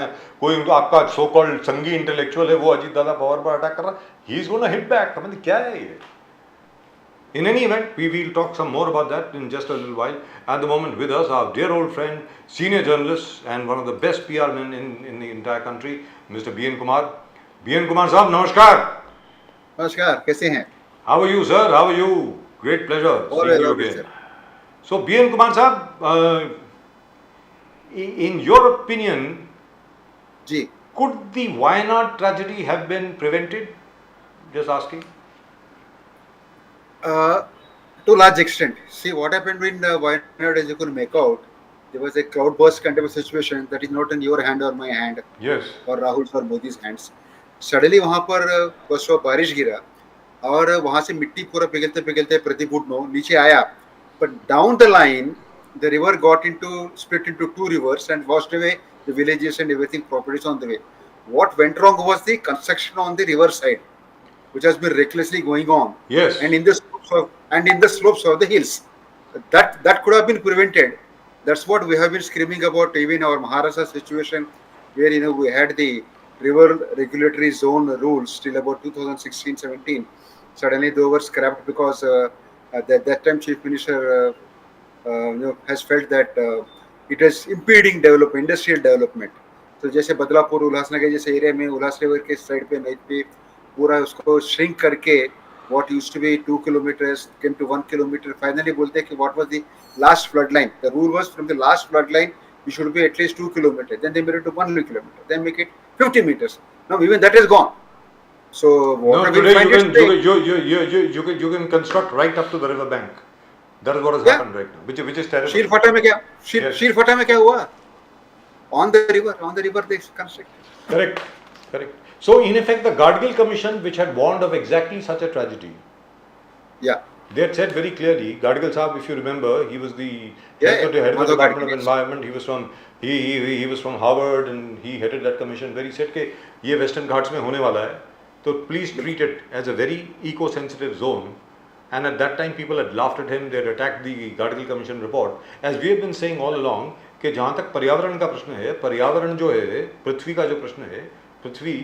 कोई उनको आपका सो कॉल्ड संघी इंटेलेक्चुअल है वो अजीत दादा पवार पर अटैक कर रहा, he is gonna hit back. मतलब क्या है ये? In any event, we will talk some more about that in just a little while. At the moment, with us, our dear old friend, senior journalist, and one of the best PR men in the entire country, Mr. B.N. Kumar. B.N. Kumar साहब नमस्कार. नमस्कार, कैसे हैं? How are you, sir? How are you? Great pleasure seeing you again. Sir. So, B.N. Kumar साहब, in your opinion, ji, could the Wayanad tragedy have been prevented? Just asking. to large extent. See what happened in Wayanad, as you could make out, there was a cloudburst kind of a situation that is not in your hand or my hand Yes. or Rahul's or Modi's hands. Suddenly वहां पर बस बारिश गिरा और वहां से मिट्टी पूरा पिघलते पिघलते प्रतिबुटनो नीचे आया. But down the line, the river got into split into two rivers and washed away the villages and everything, properties on the way. What went wrong was the construction on the river side, which has been recklessly going on, Yes. and in the slopes of the hills. That could have been prevented. That's what we have been screaming about, even our Maharashtra situation, where we had the river regulatory zone rules till about 2016-17. Suddenly they were scrapped because that time Chief Minister has felt that it is impeding development, industrial development. तो जैसे बदलापुर उल्लासनगर जैसे area में उल्लास river के side पे नदी पे पूरा उसको श्रिंक करके what used to be 2 kilometers came to 1 kilometer. Finally बोलते हैं कि what was the last flood line. The rule was from the last flood line it should be at least 2 kilometers. Then they made it to 1 kilometer. Then make it 50 meters. Now even that is gone. So water will find its way. You can construct right up to the river bank. That is what has happened right now, which is terrible. शीरफटा में क्या शीरफटा में क्या हुआ? On the river they constructed. Correct. So in effect, the Gadgil Commission, which had warned of exactly such a tragedy, Yeah. they had said very clearly. Gadgil Saab, if you remember, he was the head of the Madhav Department Gadgil, of Environment. He was from he was from Harvard and he headed that commission. Where he said कि ये Western Ghats में होने वाला है, तो please treat it as a very eco-sensitive zone. And at that time, people had laughed at him. They had attacked the Gadgil Commission report. As we have been saying all along, कि जहाँ तक पर्यावरण का प्रश्न है, पर्यावरण जो है, पृथ्वी का जो प्रश्न है, पृथ्वी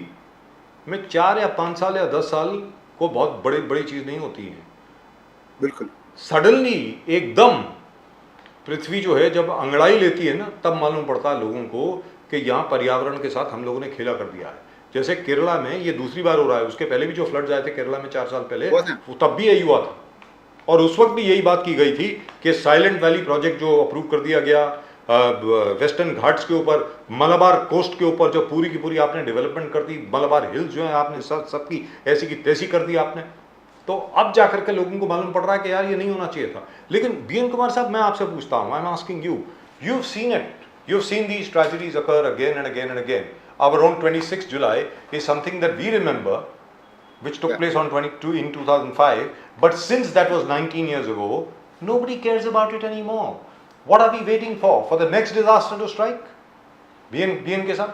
में 4 या 5 साल या 10 साल को बहुत बड़ी चीज़ नहीं होती है. बिल्कुल. सडनली एकदम पृथ्वी जो है जब अंगड़ाई लेती है ना, तब मालूम पड़ता है लोगों को कि यहाँ पर्यावरण के साथ हम लोगों ने खेला कर दिया है. जैसे केरला में ये दूसरी बार हो रहा है. उसके पहले भी जो फ्लड्स आए थे केरला में 4 साल पहले, तब भी यही हुआ था. और उस वक्त भी यही बात की गई थी कि साइलेंट वैली प्रोजेक्ट जो अप्रूव कर दिया गया वेस्टर्न घाट्स के ऊपर, मलाबार कोस्ट के ऊपर जो पूरी की पूरी आपने डेवलपमेंट कर दी, मलाबार हिल्स जो है आपने सबकी ऐसी की तैसी कर दी आपने. तो अब जाकर के लोगों को मालूम पड़ रहा है कि यार ये नहीं होना चाहिए था. लेकिन बीएन कुमार साहब, मैं आपसे पूछता हूँ, I am asking you, you've seen it, you've seen these tragedies occur again and again and again. Our own 26th July is something that we remember, which took place on 22 in 2005, but since that was 19 years ago, nobody cares about it anymore. What are we waiting for the next disaster to strike? BN के साथ.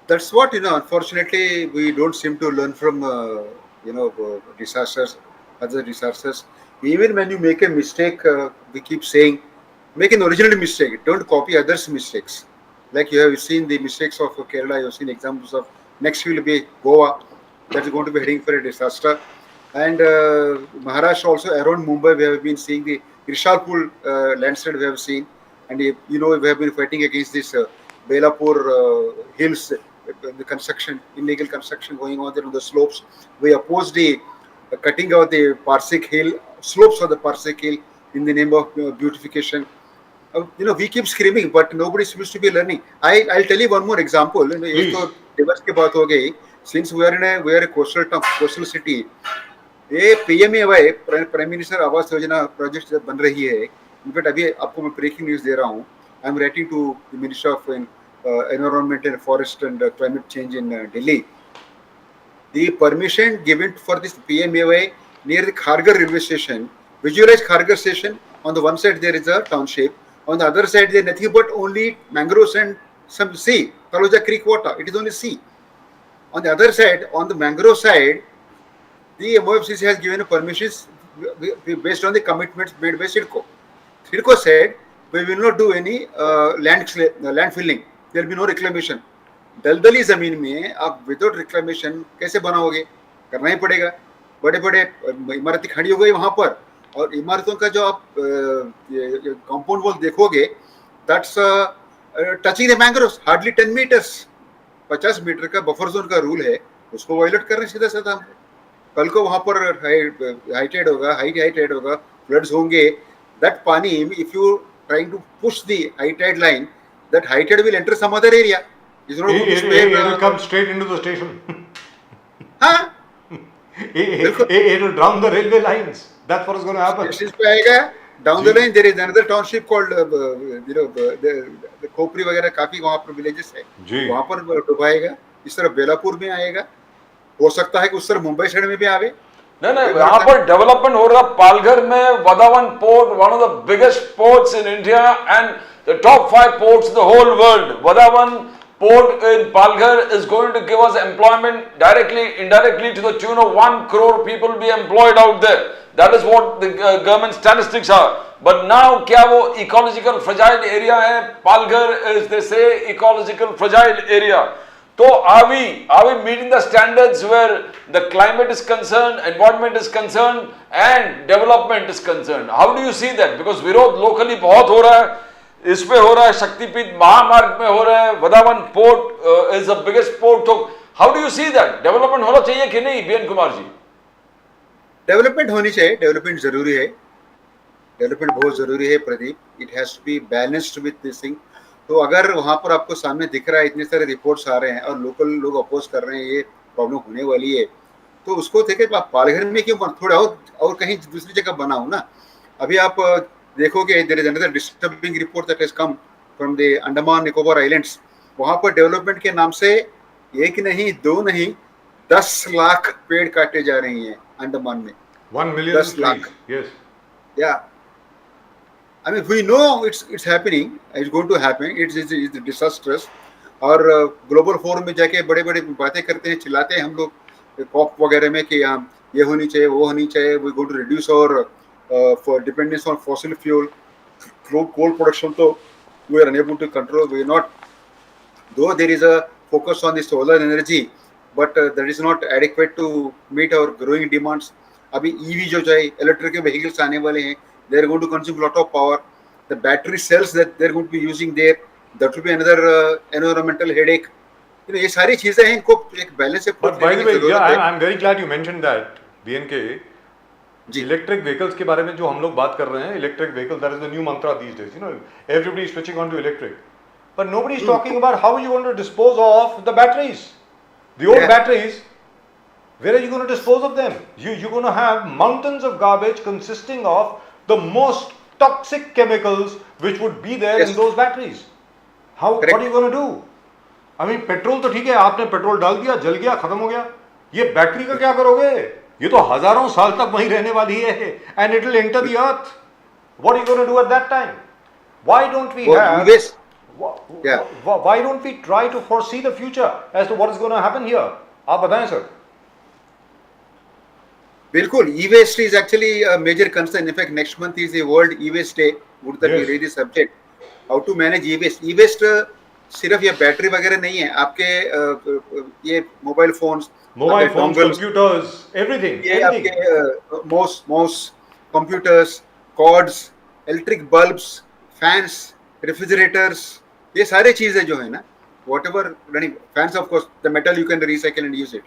That's what, unfortunately we don't seem to learn from disasters, other disasters. Even when you make a mistake, we keep saying make an original mistake, don't copy others' mistakes. Like you have seen the mistakes of Kerala, you have seen examples of next will be Goa, that is going to be heading for a disaster. And Maharashtra also, around Mumbai we have been seeing the Rishalpur landslide we have seen. And we have been fighting against this Belapur hills, the construction, illegal construction going on there on the slopes. We oppose the cutting of the Parsik hill, slopes of the Parsik hill in the name of beautification. We keep screaming, but nobody seems to be learning. I'll tell you one more example. Divorce के बात हो गई. Since we are a coastal city, ये PMAY prime minister Awas Yojana project बन रही है. In fact अभी आपको मैं ब्रेकिंग न्यूज दे रहा हूँ. I am writing to the minister of environment and forest and climate change in Delhi. The permission given for this PMAY near the Kharghar railway station. Visualize Kharghar station. On the one side there is a township. On the other side there is nothing but only mangroves and some sea. Taloja Creek water. It is only sea. On the other side, on the mangrove side, the MOFCC has given permissions based on the commitments made by CIDCO. CIDCO said we will not do any land filling. There will be no reclamation. दलदली जमीन में आप without reclamation कैसे बनाओगे? करना ही पड़ेगा. बड़े बड़े इमारतें खड़ी हो गई वहां पर, और इमारतों का जो आप कंपाउंड वॉल देखोगे, that's touching the mangroves, hardly 10 meters. 50 meter का बफर जोन का रूल है, उसको वायलेट कर रहे हैं सीधा सीधा हम. कल को वहां पर हाई टाइड होगा, हाई टाइड होगा, फ्लड्स होंगे. दैट पानी, if you trying to push the high tide line, that high tide will enter some other area. It's not going to stay, It will come straight into the station. हाँ, It will drown the railway lines. That's what is going to happen. Station पे आएगा. Down the line there is another township called the खोपरी वगैरह काफी वहाँ पर villages है, जी. वहाँ पर डुबाएगा. इस तरह बेलापुर में आएगा, हो सकता है कि उस तरह मुंबई साइड में भी आवे. नहीं, यहाँ पर डेवलपमेंट हो रहा. पालघर में Vadhavan port, one of the biggest ports in India and the top 5 ports in the whole world. Vadavan port in Palghar is going to give us employment directly, indirectly to the tune of 1 crore people be employed out there. That is what the government statistics are. But now क्या वो ecological fragile area है? Palghar is, they say, ecological fragile area. So are we meeting the standards where the climate is concerned, environment is concerned and development is concerned? How do you see that? Because विरोध locally बहुत हो रहा है, इस पे हो रहा है, शक्तिपीठ महामार्ग में हो रहा है, Vadhavan port is the biggest port. तो how do you see that? Development होना चाहिए कि नहीं बीएन कुमार जी? डेवलपमेंट होनी चाहिए. डेवलपमेंट जरूरी है, डेवलपमेंट बहुत जरूरी है Pradeep. It has to be balanced with this thing. तो अगर वहां पर आपको सामने दिख रहा है, इतने सारे रिपोर्ट्स आ रहे हैं और लोकल लोग अपोज कर रहे हैं, ये प्रॉब्लम होने वाली है, तो उसको देखे तो आप पालघर में क्यों थोड़ा और कहीं दूसरी जगह बनाओ ना. अभी आप देखोगे, there is another disturbing report that has come from the Andaman Nicobar islands. वहां पर डेवलपमेंट के नाम से एक नहीं, दो नहीं, 10 लाख पेड़ काटे जा रही हैं अंडमान में. 1 million 10 lakh. trees. Yes. Yeah. I mean, we know it's happening. It's going to happen. It's disastrous. और ग्लोबल फोरम में जाके बड़े बड़े बातें करते हैं, चिल्लाते हैं हम लोग कॉप वगैरह में कि ये होनी चाहिए, वो होनी चाहिए. वी गोइंग टू रिड्यूस और for dependence on fossil fuel, coal production, so we are unable to control. We are not, though there is a focus on the solar energy, but that is not adequate to meet our growing demands. अभी EV जो जाए, electric vehicles आने वाले हैं, they are going to consume a lot of power. The battery cells that they are going to be using there, that will be another environmental headache. You know, ये सारी चीजें हैं, इनको एक बैलेंस से. But by the way, yeah, I'm very glad you mentioned that, BNK. Electric vehicles के बारे में जो हम लोग बात कर रहे हैं, electric vehicle, that is the new mantra these days. You know, everybody is switching on to electric, but nobody is talking about how you going to dispose of the batteries, the old batteries. Where are you going to dispose of them? You're going to have mountains of garbage consisting of the most toxic chemicals which would be there in those batteries. What are you going to do? I mean, petrol तो ठीक है, आपने petrol डाल दिया, जल गया, खत्म हो गया. ये बैटरी का क्या करोगे? ये तो हजारों साल तक वहीं रहने वाली है, and it will enter the earth. What are you going to do at that time? Why don't we why don't we try to foresee the future as to what is going to happen here? आप बताएं sir. बिल्कुल, e-waste is actually a major concern. In fact, next month is the World E-waste Day. Would that be really subject? How to manage e-waste? E-waste सिर्फ ये battery वगैरह नहीं है, आपके ये मोबाइल फोन्स, computers, everything. ये आपके mouse, computers, cords, electric bulbs, fans, refrigerators, ये सारे चीजें जो है ना, whatever running fans, of course the metal you can recycle and use it,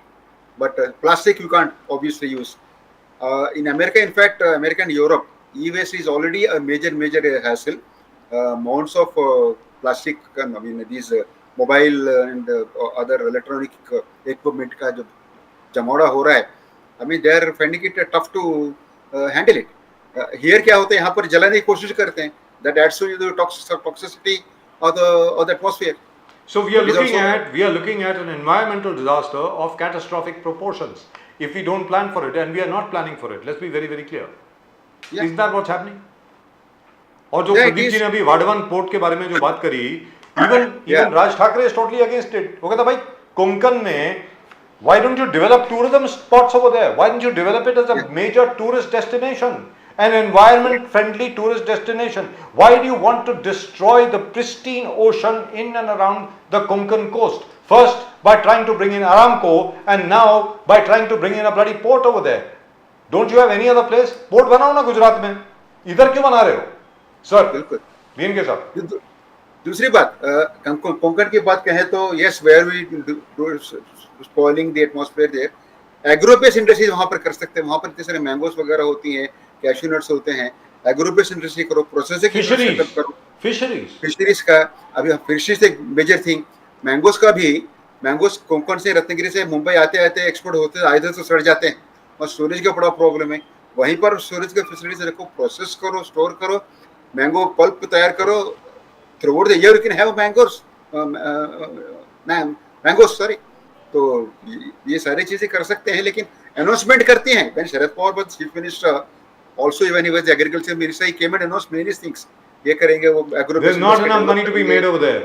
but plastic you can't obviously use. In America, in fact, America and Europe, e-waste is already a major hassle. Amounts of plastic, I mean these mobile and other electronic equipment का जो जमावड़ा हो रहा है, I mean they are finding it tough to handle it. Here क्या होता है, यहाँ पर जलाने की कोशिश करते हैं, that adds to the toxicity of the atmosphere. So we are looking at an environmental disaster of catastrophic proportions if we don't plan for it, and we are not planning for it. Let's be very clear. Yeah. Isn't that what's happening? और जो प्रदीप जी ने अभी Vadhavan port के बारे में जो बात करी, even Raj Thackeray is totally against it. वो कहता भाई कोंकण में, why don't you develop tourism spots over there? Why don't you develop it as a major tourist destination? an environment-friendly tourist destination. Why do you want to destroy the pristine ocean in and around the Konkan coast? First, by trying to bring in Aramco, and now by trying to bring in a bloody port over there. Don't you have any other place? Port बनाओ ना गुजरात में. इधर क्यों बना रहे हो? Sir, बिल्कुल. BNK साहब. दूसरी बात, कोंकण की बात कहें तो yes, where we spoiling the atmosphere there, agro based industries वहां पर कर सकते हैं. वहां पर इतने सारे मैंगोस वगैरह होती हैं, कैश्यू नट्स होते हैं. एग्रो बेस्ड इंडस्ट्री करो, प्रोसेसिंग फिशरीज करो. फिशरीज का अभी फिशरीज एक मेजर थिंग. मैंगोस का भी, मैंगोस कोंकण से, रत्नागिरी से मुंबई आते आते एक्सपोर्ट होते आधे तो सड़ जाते हैं, और स्टोरेज का बड़ा प्रॉब्लम है. वहीं पर स्टोरेज के फैसिलिटीज रखो, प्रोसेस करो, स्टोर करो, मैंगो पल्प तैयार करो. Throughout the year you can have mangoes sorry. तो ये सारी चीजें कर सकते हैं, लेकिन अनाउंसमेंट करते हैं. When Sharad Pawar was chief minister, also when he was the agriculture minister, he came and announced many things. ये करेंगे, वो agro. There's not enough money to be made over there.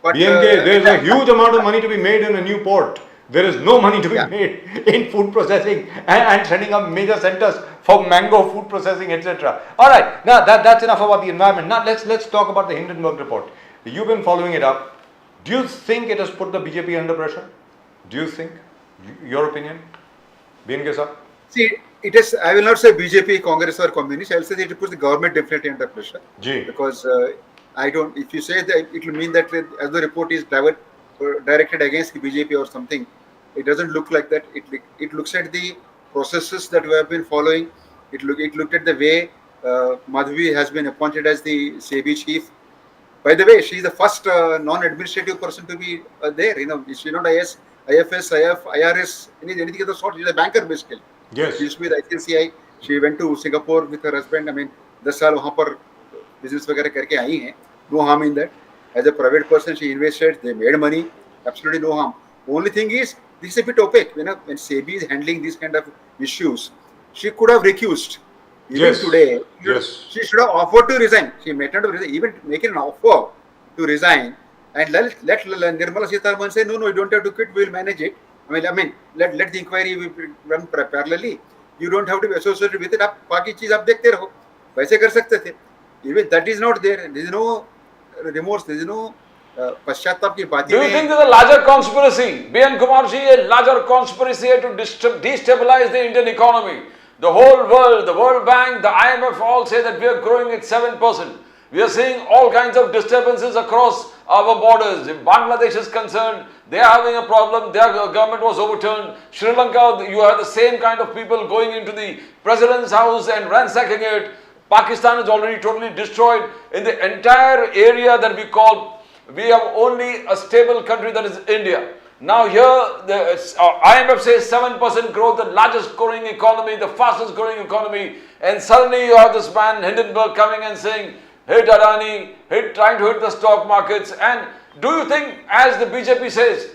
But BNK, there's a huge amount of money to be made in a new port. There is no money to be made in food processing and setting up major centers for mango food processing, etc. All right, now that's enough about the environment. Now let's talk about the Hindenburg report. You've been following it up. Do you think it has put the BJP under pressure? Do you think? Your opinion, BNK sir? See, it is. I will not say BJP, Congress, or Communist. I will say that it puts the government definitely under pressure. Ji. Because I don't. If you say that, it will mean that as the report is directed against the BJP or something, it doesn't look like that. It looks at the processes that we have been following. It looked at the way Madhavi has been appointed as the SEBI chief. By the way, she is the first non-administrative person to be there. You know, she's not IS, IFS, IF, IRS, anything of the sort. She's a banker basically. Yes. She used to be the ICICI. She went to Singapore with her husband. I mean, 10 साल वहाँ पर business वगैरह करके आई हैं. No harm in that. As a private person, she invested. They made money. Absolutely no harm. Only thing is, this is a bit opaque. You know, when SEBI is handling these kind of issues, she could have recused. Even Yes. today, Yes. she should have offered to resign. She may not have resigned, even making an offer to resign, and let Nirmala Sitharaman say, no, you don't have to quit. We'll manage it. I mean, let the inquiry run parallelly. You don't have to be associated with it. आप बाकी चीज आप देखते रहो. वैसे कर सकते थे. Even that is not there. There is no remorse. There is no पश्चाताप की बात. Do you think there's a larger conspiracy, B.N. Kumarji, a larger conspiracy to destabilize the Indian economy? The whole world, the World Bank, the IMF all say that we are growing at 7%. We are seeing all kinds of disturbances across our borders. If Bangladesh is concerned, they are having a problem. Their government was overturned. Sri Lanka, you have the same kind of people going into the president's house and ransacking it. Pakistan is already totally destroyed. In the entire area that we call, we have only a stable country, that is India. Now here, the IMF says 7% growth, the largest growing economy, the fastest growing economy, and suddenly you have this man Hindenburg coming and saying, hit Adani, trying to hit the stock markets. And do you think, as the BJP says,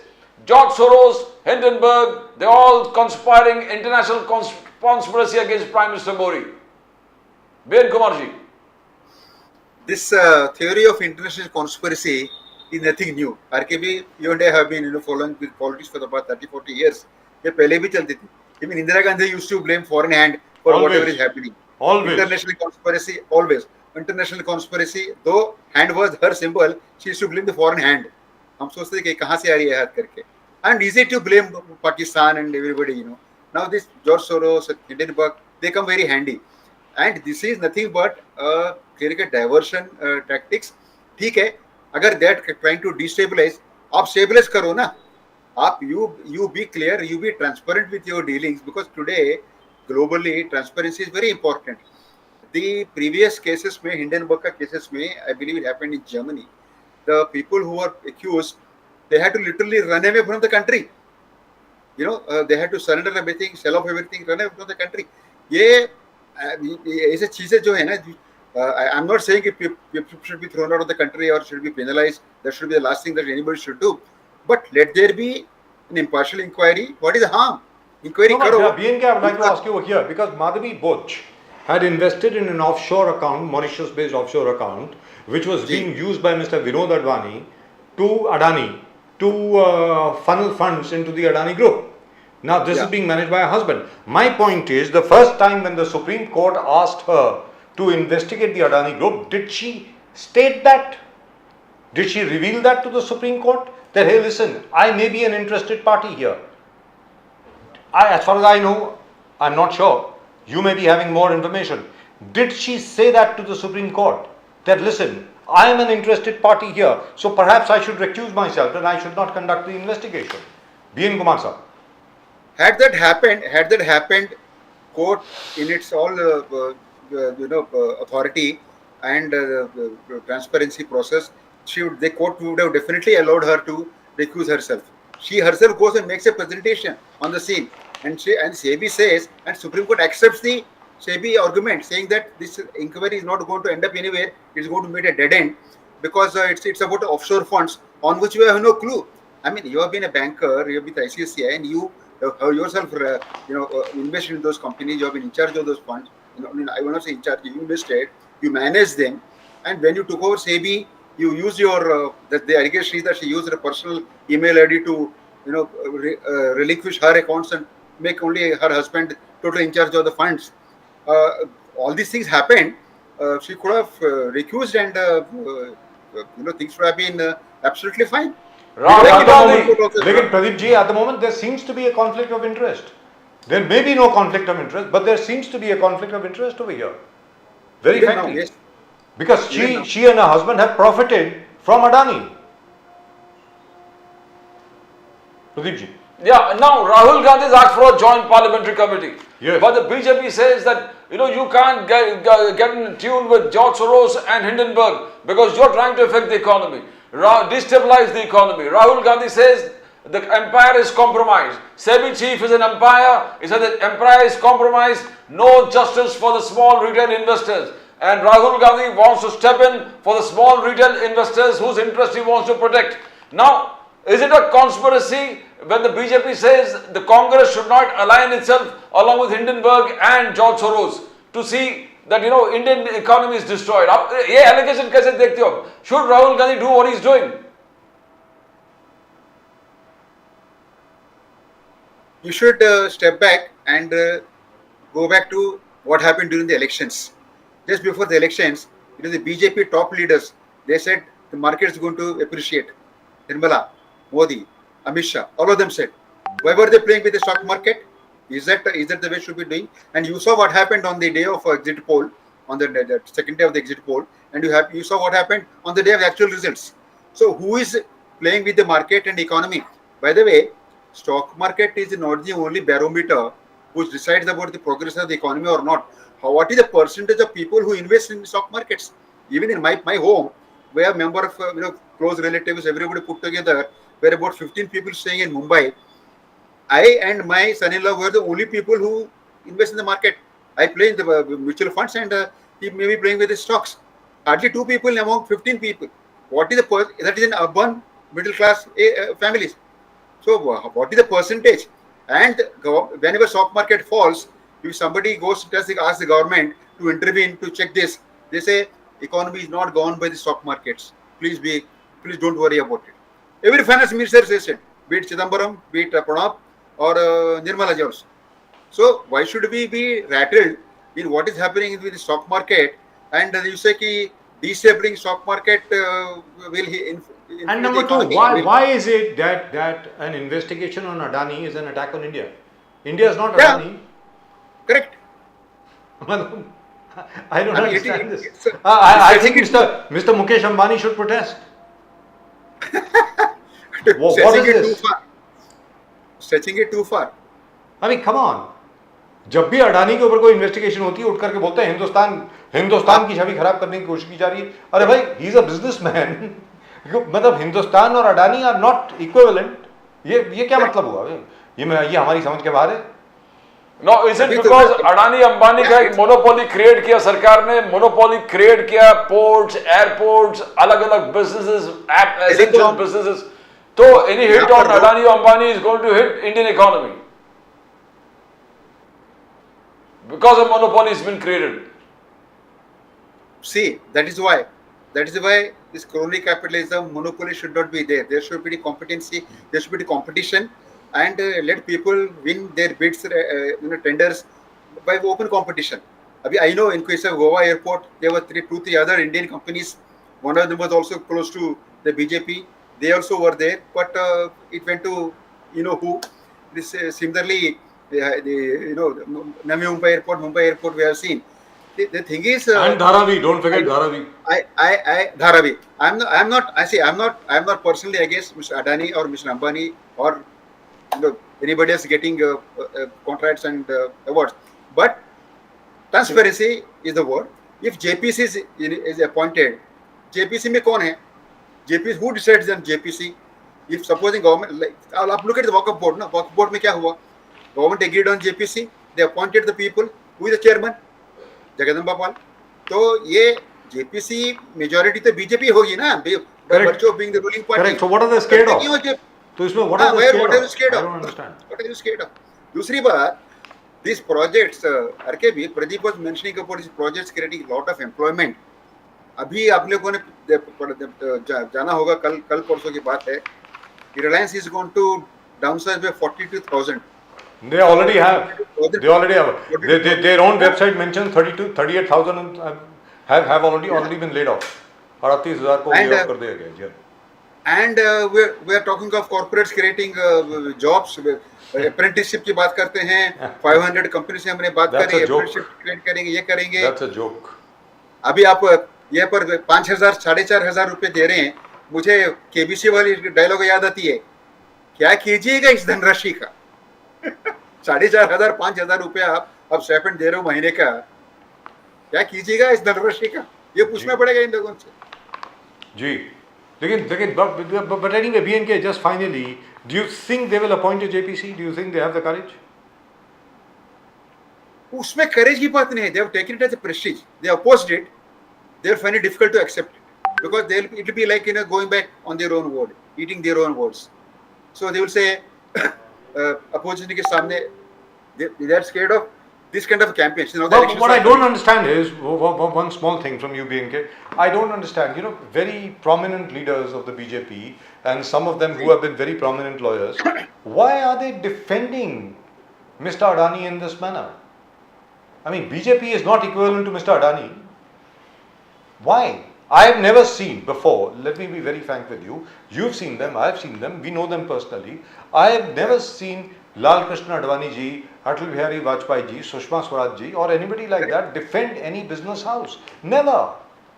George Soros, Hindenburg, they're all conspiring, international conspiracy against Prime Minister Modi? B.N. Kumarji. This theory of international conspiracy is nothing new. RKB, you and I have been following politics for about 30-40 years. ये पहले भी चलती थी. Even Indira Gandhi used to blame foreign hand for Always. whatever is happening. Always. International conspiracy, always. International conspiracy, though hand was her symbol, she used to blame the foreign hand. हम सोचते थे कि कहाँ से आ रही है हाथ करके. And easy to blame Pakistan and everybody, you know. Now this George Soros, Hindenburg, they come very handy. And this is nothing but diversion tactics. ठीक है, अगर that trying to destabilize, आप stabilize करो ना. आप you be clear, you be transparent with your dealings, because today globally transparency is very important. The previous cases में, Hindenburg का cases में, I believe it happened in Germany. The people who were accused, they had to literally run away from the country. You know, they had to surrender everything, sell off everything, run away from the country. ये ऐसे चीजें जो है ना, I'm not saying people should be thrown out of the country or should be penalized. That should be the last thing that anybody should do. But let there be an impartial inquiry. What is the harm? Inquiry karo. BNK, I would like to ask you here, because Madhavi Bhuj had invested in an offshore account, Mauritius-based offshore account, which was being used by Mr. Vinod Advani to Adani to funnel funds into the Adani group. Now this Yeah. is being managed by her husband. My point is, the first time when the Supreme Court asked her to investigate the Adani Group, did she state that? Did she reveal that to the Supreme Court? That, hey, listen, I may be an interested party here. As far as I know, I'm not sure. You may be having more information. Did she say that to the Supreme Court? That, listen, I am an interested party here, so perhaps I should recuse myself and I should not conduct the investigation. B.N. Kumar sir. Had that happened, court in its all authority and transparency process, the court would have definitely allowed her to recuse herself. She herself goes and makes a presentation on the scene, and SEBI says, and Supreme Court accepts the SEBI argument, saying that this inquiry is not going to end up anywhere. It's going to meet a dead end because it's about offshore funds on which we have no clue. I mean, you have been a banker, you have been with ICICI, and you have yourself, invested in those companies. You have been in charge of those funds. I will not say in charge. You invested, you manage them, and when you took over SEBI, you used your the allegation is that she used her personal email ID to relinquish her accounts and make only her husband totally in charge of the funds. All these things happened. She could have recused, and things would have been absolutely fine. Rahul Gandhi. Lekin Pradeep ji, at the moment there seems to be a conflict of interest. There may be no conflict of interest, but there seems to be a conflict of interest over here. Very Even now, frankly. yes. Because Even now. she and her husband have profited from Adani. Pradeep ji. Yeah, now Rahul Gandhi has asked for a joint parliamentary committee. Yes. But the BJP says that, you can't get in tune with George Soros and Hindenburg because you're trying to affect the economy, destabilize the economy. Rahul Gandhi says the empire is compromised. SEBI chief is an empire. He said the empire is compromised. No justice for the small retail investors. And Rahul Gandhi wants to step in for the small retail investors whose interest he wants to protect. Now, is it a conspiracy when the BJP says the Congress should not align itself along with Hindenburg and George Soros to see that Indian economy is destroyed? ये allegation कैसे देखते हो? Should Rahul Gandhi do what he's doing? You should step back and go back to what happened during the elections. Just before the elections, the BJP top leaders, they said the market is going to appreciate. Nirmala, Modi, Amit Shah, all of them said. Why were they playing with the stock market? Is that the way should be doing? And you saw what happened on the day of exit poll, on the second day of the exit poll, and you saw what happened on the day of the actual results. So who is playing with the market and economy? By the way, stock market is not the only barometer which decides about the progress of the economy or not. What is the percentage of people who invest in stock markets? Even in my home, we have a member of close relatives, everybody put together. We're about 15 people staying in Mumbai. I and my son-in-law were the only people who invest in the market. I play in the mutual funds, and he may be playing with the stocks. Hardly 2 people among 15 people. What is that is in urban middle class families. So what is the percentage? And whenever stock market falls, if somebody goes to ask the government to intervene to check this, they say economy is not gone by the stock markets. Please don't worry about it. Every finance minister says it, be it Chidambaram, be it Pranab or Nirmala ji also. So why should we be rattled in what is happening with the stock market? And you say that disabling stock market will And number two, why is it that an investigation on Adani is an attack on India? India is not Adani. Correct. I don't I mean, understand this. it's I think Mr. Mukesh Ambani should protest. What is this? Stretching it too far. I mean, come on. जब भी अडानी के ऊपर कोई investigation होती है उठ करके बोलते हैं हिंदुस्तान की छवि खराब करने की कोशिश की जा रही है. अरे भाई, ही इज अ बिजनेसमैन. मतलब हिंदुस्तान और अडानी आर नॉट इक्विवेलेंट. ये क्या मतलब हुआ? ये हमारी समझ के बाहर है. No, is it because Adani Ambani का एक मोनोपोली क्रिएट किया सरकार ने, मोनोपोली क्रिएट किया पोर्ट्स, एयरपोर्ट्स, अलग-अलग बिजनेसेस, एसेंशियल बिजनेसेस. तो any hit on Adani Ambani is going to hit Indian economy because a monopoly has been created. See, that is why this crony capitalism monopoly should not be there. There should be the competency, there should be the competition. and let people win their bids, tenders by open competition. I know in case of Goa airport, there were two, three other Indian companies. One of them was also close to the BJP. They also were there, but it went to who. This similarly, Navi Mumbai airport, we have seen. The thing is, and Dharavi, don't forget Dharavi. Dharavi. I'm not personally against Mr. Adani or Mr. Ambani or anybody else getting contracts and awards, but transparency is the word. If JPC is appointed, JPC में कौन है? JPC, who decides on JPC? If supposing government, like, आप look at the Waqf board, ना Waqf board में क्या हुआ? Government agreed on JPC, they appointed the people. Who is the chairman? Jagdamba पाल. तो ये JPC majority तो BJP होगी ना? By virtue of being the ruling party. Correct. So what are they scared of? तो इसमें what are they scared of? I don't understand. What are you scared of? दूसरी बात, these projects, RKB, Pradeep was mentioning about these projects creating a lot of employment. अभी आप लोगों ने जाना होगा, कल परसों की बात है. Reliance is going to downsize by 42,000. They already have. Their own website mentions 38,000 have already been laid off. 38,000 को laid off कर दिया गया. And we are talking of corporates creating jobs. Apprenticeship की बात करते हैं. 500 कंपनी से हमने बात करी. Apprenticeship create करेंगे, ये करेंगे. That's a joke. अभी आप ये पर 5,000 4,500 रुपए दे रहे हैं. मुझे केबीसी वाली डायलॉग याद आती है. क्या कीजिएगा इस धनराशि का? 4,500 5,000 रुपया आप अब स्टाइपेंड दे रहे हो महीने का. क्या कीजिएगा इस धनराशि का? ये पूछना पड़ेगा इन लोगों से. जी. लेकिन but anyway, BNK, just finally, do you think they will appoint a JPC? Do you think they have the courage? उसमें करेज की बात नहीं है. They have taken it as a prestige. They opposed it. They will find it difficult to accept it because it will be like going back on their own word, eating their own words. So they will say opposition के सामने they are scared of this kind of campaigns. But what I don't understand is one small thing from you, BNK. I don't understand. Very prominent leaders of the BJP and some of them who have been very prominent lawyers. Why are they defending Mr. Adani in this manner? I mean, BJP is not equivalent to Mr. Adani. Why? I have never seen before. Let me be very frank with you. You've seen them. I have seen them. We know them personally. I have never seen Lal Krishna Advani ji, Atal Bihari Vajpayee ji, Sushma Swaraj ji, or anybody like that defend any business house. Never.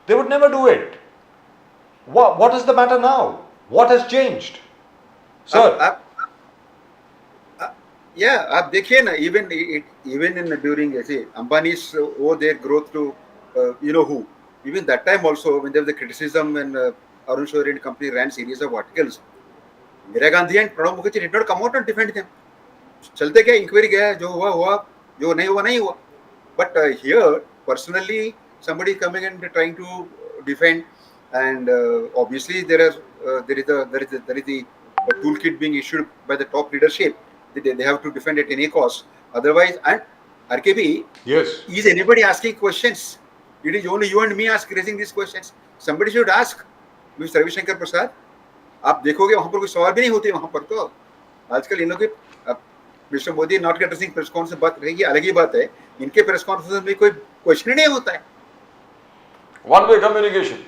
They would never do it. What is the matter now? What has changed? Sir. Yeah, आप देखिए ना, even in during Ambani's owe their growth to who. Even that time also, when there was the criticism when Arun Shourie and company ran series of articles, Indira Gandhi and Pranab Mukherjee did not come out and defend them. चलते क्या inquiry गया, जो हुआ, जो नहीं हुआ. But here, personally, somebody coming and trying to defend, and obviously there is the toolkit being issued by the top leadership. They have to defend at any cost. Otherwise, and RKB, yes, is anybody asking questions? It is only you and me raising these questions. Somebody should ask. Mr. Ravi Shankar Prasad, आप देखोगे वहां पर कोई सवाल भी नहीं होते वहां पर. तो आजकल इन लोगों के mister Modi not addressing press conference बात रहेगी, अलग ही बात है. इनके प्रेस कॉन्फ्रेंस में कोई क्वेश्चन नहीं होता है. One way communication.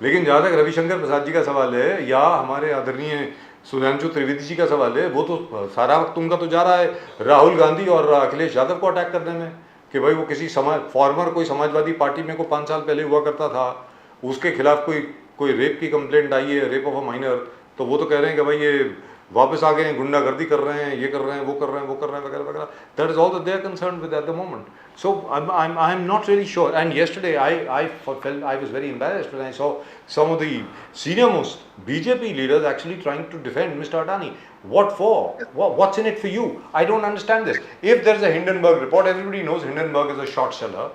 लेकिन जहां तक रविशंकर प्रसाद जी का सवाल है या हमारे आदरणीय सुधांशु त्रिवेदी जी का सवाल है, वो तो सारा वक्त उनका तो जा रहा है राहुल गांधी और अखिलेश यादव को अटैक करने में कि भाई वो किसी फॉर्मर कोई समाजवादी पार्टी में को 5 साल पहले हुआ करता था, उसके खिलाफ कोई रेप की कंप्लेंट आई है, रेप ऑफ अ माइनर, तो वो तो कह रहे हैं कि भाई ये वापस आ गए हैं, गुंडागर्दी कर रहे हैं, ये कर रहे हैं, वो कर रहे हैं वगैरह वगैरह. That is all that they are concerned with at the moment. So I'm not really sure. And yesterday I felt I was very embarrassed when I saw some of the senior most BJP leaders actually trying to defend Mr. Adani. What for? What's in it for you? I don't understand this. If there is a Hindenburg report, everybody knows Hindenburg is a short seller.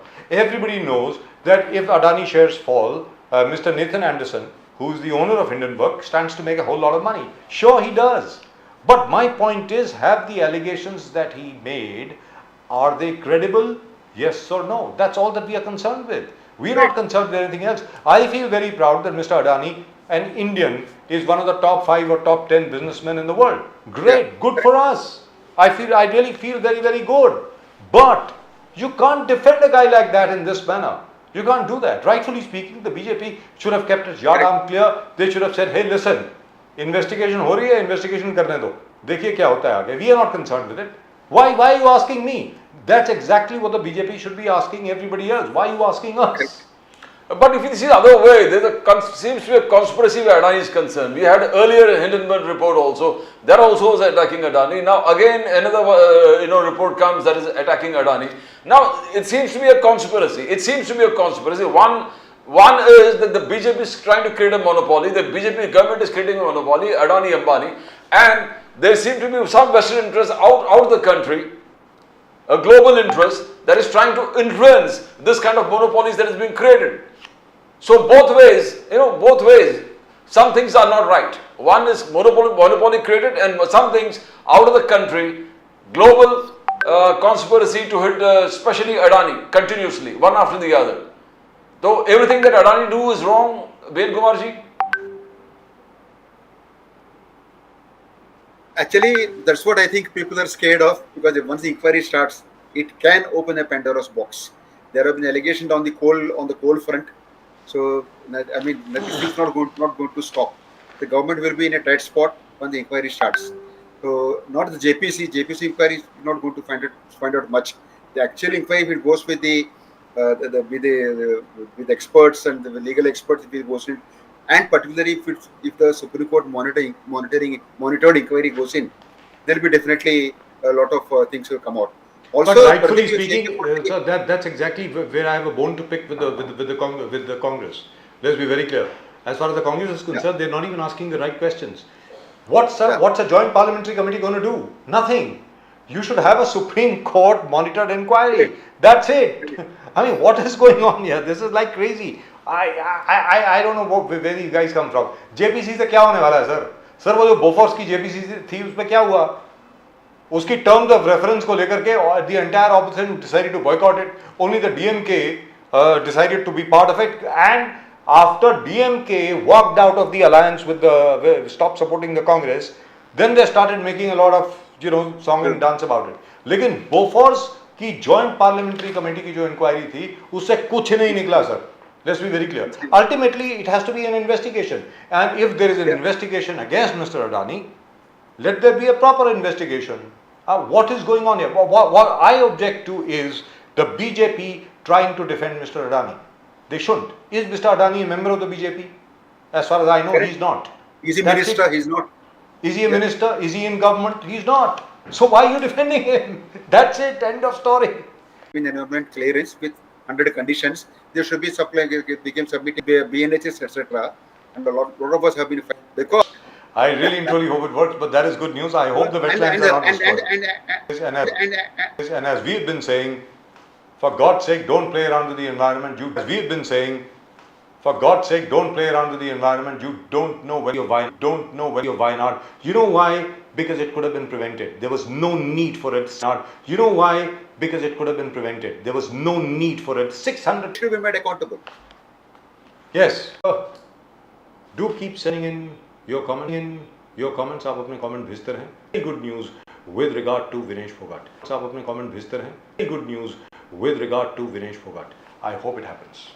Everybody knows that if Adani shares fall, Mr. Nathan Anderson, who is the owner of Hindenburg, stands to make a whole lot of money. Sure, he does. But my point is, have the allegations that he made, are they credible? Yes or no? That's all that we are concerned with. We are not concerned with anything else. I feel very proud that Mr. Adani an Indian is one of the top 5 or top 10 businessmen in the world. Great, good for us. I really feel very, very good. But you can't defend a guy like that in this manner. You can't do that. Rightfully speaking, the BJP should have kept its yard clear. They should have said, hey, listen, investigation हो रही है, investigation करने दो. देखिए क्या होता है आगे. We are not concerned with it. Why are you asking me? That's exactly what the BJP should be asking everybody else. Why are you asking us? But if you see the other way, seems to be a conspiracy where Adani is concerned. We had earlier Hindenburg report also. That also was attacking Adani. Now again another report comes that is attacking Adani. Now it seems to be a conspiracy. It seems to be a conspiracy. One is that the BJP is trying to create a monopoly. The BJP government is creating a monopoly, Adani, Ambani, and there seem to be some vested interests out of the country, a global interest that is trying to influence this kind of monopolies that is being created. So both ways, some things are not right. One is monopoly created, and some things out of the country, global conspiracy to hit especially Adani continuously, one after the other. So everything that Adani do is wrong, Ben Kumarji? Actually, that's what I think people are scared of, because once the inquiry starts, it can open a Pandora's box. There have been allegations on the coal front. So, I mean, this is not going to stop. The government will be in a tight spot when the inquiry starts. So, not the JPC inquiry is not going to find out much. The actual inquiry, if it goes with the experts and the legal experts, if it goes in, and particularly if the Supreme Court monitored inquiry goes in, there will be definitely a lot of things will come out. Also, but rightfully speaking, so that's exactly where I have a bone to pick with the Congress. Let's be very clear. As far as the Congress is concerned, they're not even asking the right questions. What's a joint parliamentary committee going to do? Nothing. You should have a Supreme Court monitored inquiry. That's it. I mean, what is going on here? This is like crazy. I don't know where you guys come from. JPC से क्या होने वाला है sir? Sir वो जो Bofors की JPC थी उसमें क्या हुआ? उसकी terms of reference को लेकर के the entire opposition decided to boycott it. Only the DMK decided to be part of it, and after DMK walked out of the alliance with stopped supporting the Congress, then they started making a lot of song and dance about it. लेकिन Bofors की joint parliamentary committee की जो inquiry थी उससे कुछ नहीं निकला sir. Let's be very clear. Ultimately, it has to be an investigation. And if there is an investigation against Mr. Adani, let there be a proper investigation. What is going on here? What I object to is the BJP trying to defend Mr. Adani. They shouldn't. Is Mr. Adani a member of the BJP? As far as I know, he's not. Is he a minister? He's not. Is he a minister? Is he in government? He's not. So why are you defending him? That's it. End of story. In environment clearance with 100 conditions, there should be supply became submitted BNHS, etc. And a lot of us have been affected because. I really and truly hope it works, but that is good news. I hope the wetlands are not destroyed. And as we've been saying, for God's sake, don't play around with the environment. As we've been saying, for God's sake, don't play around with the environment. You don't know where your vine are. You know why? Because it could have been prevented. There was no need for it. You know why? Because it could have been prevented. There was no need for it. 600 should be made accountable. Yes. Do keep sending in your comments. आप अपने comment भेजते रहें. Very good news with regard to Vinesh Phogat. आप अपने comment भेजते रहें. Very good news with regard to Vinesh Phogat. I hope it happens.